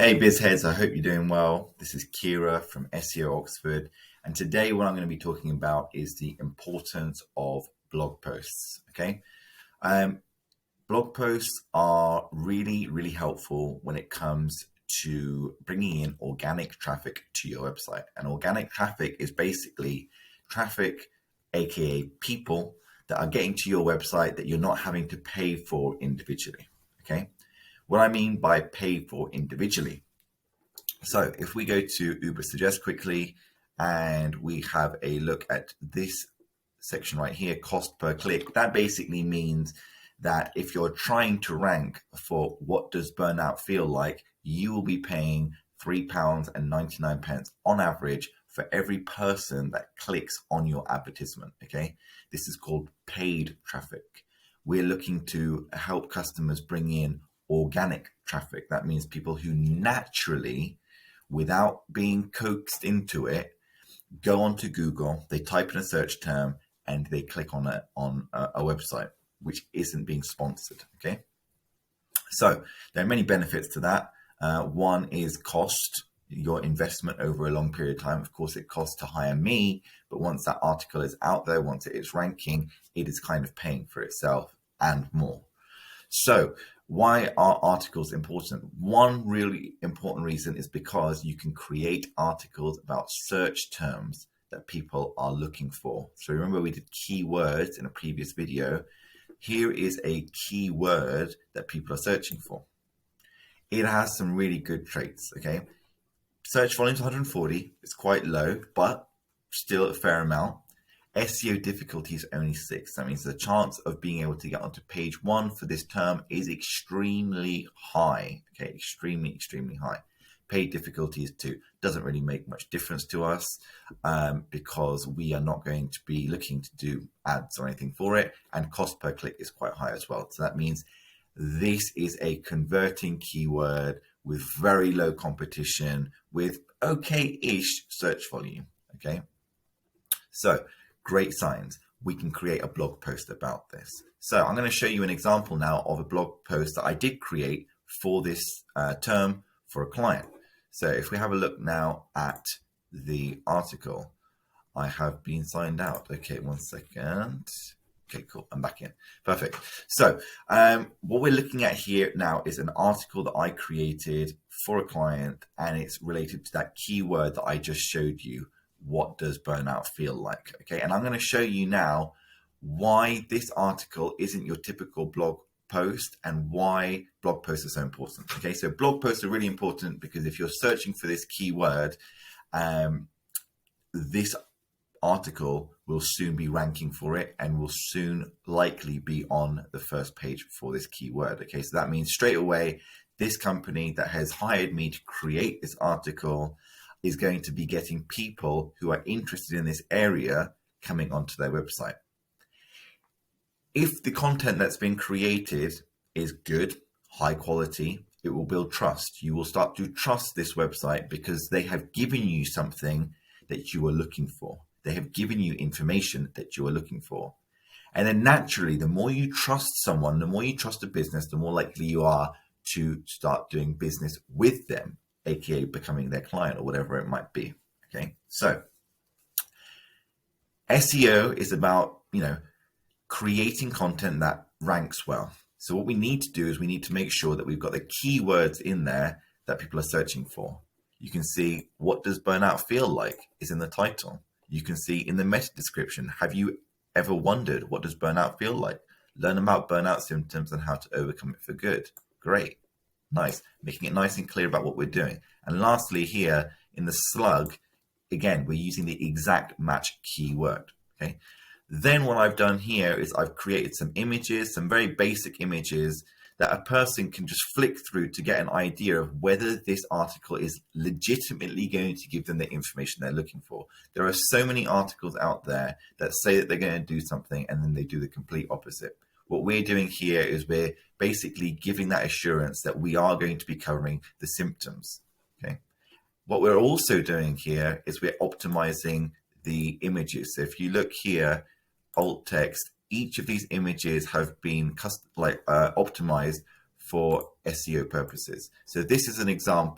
Hey BizHeads, I hope you're doing well. This is Kira from SEO Oxford, and today what I'm going to be talking about is the importance of blog posts. Okay, blog posts are really helpful when it comes to bringing in organic traffic to your website. And organic traffic is basically traffic, aka people that are getting to your website that you're not having to pay for individually. Okay. What I mean by pay for individually. So if we go to Uber Suggest quickly and we have a look at this section right here, cost per click, that basically means that if you're trying to rank for what does burnout feel like, you will be paying £3.99 on average for every person that clicks on your advertisement. Okay, this is called paid traffic. We're looking to help customers bring in organic traffic. That means people who naturally, without being coaxed into it, go onto Google, they type in a search term and they click on a website which isn't being sponsored. Okay, so there are many benefits to that. One is cost, your investment over a long period of time. Of course, it costs to hire me, but once that article is out there, once it is ranking, it is kind of paying for itself and more. So why are articles important? One really important reason is because you can create articles about search terms that people are looking for. So remember, we did keywords in a previous video. Here is a keyword that people are searching for. It has some really good traits. Okay, search volume is 140. It's quite low, but still a fair amount. SEO difficulty is only 6. That means the chance of being able to get onto page 1 for this term is extremely high. Okay, extremely high. Paid difficulty is 2. Doesn't really make much difference to us because we are not going to be looking to do ads or anything for it. And cost per click is quite high as well. So that means this is a converting keyword with very low competition, with okay-ish search volume. Okay, so great signs. We can create a blog post about this. So I'm going to show you an example now of a blog post that I did create for this term for a client. So if we have a look now at the article, I have been signed out. Okay, one second. Okay, cool. I'm back in. Perfect. So what we're looking at here now is an article that I created for a client, and it's related to that keyword that I just showed you. What does burnout feel like? Okay, and I'm going to show you now why this article isn't your typical blog post and why blog posts are so important. Okay, so blog posts are really important because if you're searching for this keyword, this article will soon be ranking for it and will soon likely be on the first page for this keyword. Okay, so that means straight away, this company that has hired me to create this article is going to be getting people who are interested in this area coming onto their website. If the content that's been created is good, high quality, it will build trust. You will start to trust this website because they have given you something that you are looking for. They have given you information that you are looking for. And then naturally, the more you trust someone, the more you trust a business, the more likely you are to start doing business with them, aka becoming their client or whatever it might be. Okay, so SEO is about, creating content that ranks well. So what we need to do is we need to make sure that we've got the keywords in there that people are searching for. You can see what does burnout feel like is in the title. You can see in the meta description, have you ever wondered what does burnout feel like? Learn about burnout symptoms and how to overcome it for good. Great. Nice, making it nice and clear about what we're doing. And lastly here in the slug, again, we're using the exact match keyword. Okay. Then what I've done here is I've created some images, some very basic images that a person can just flick through to get an idea of whether this article is legitimately going to give them the information they're looking for. There are so many articles out there that say that they're going to do something and then they do the complete opposite. What we're doing here is we're basically giving that assurance that we are going to be covering the symptoms. Okay. What we're also doing here is we're optimizing the images. So if you look here, alt text, each of these images have been optimized for SEO purposes. So this is an example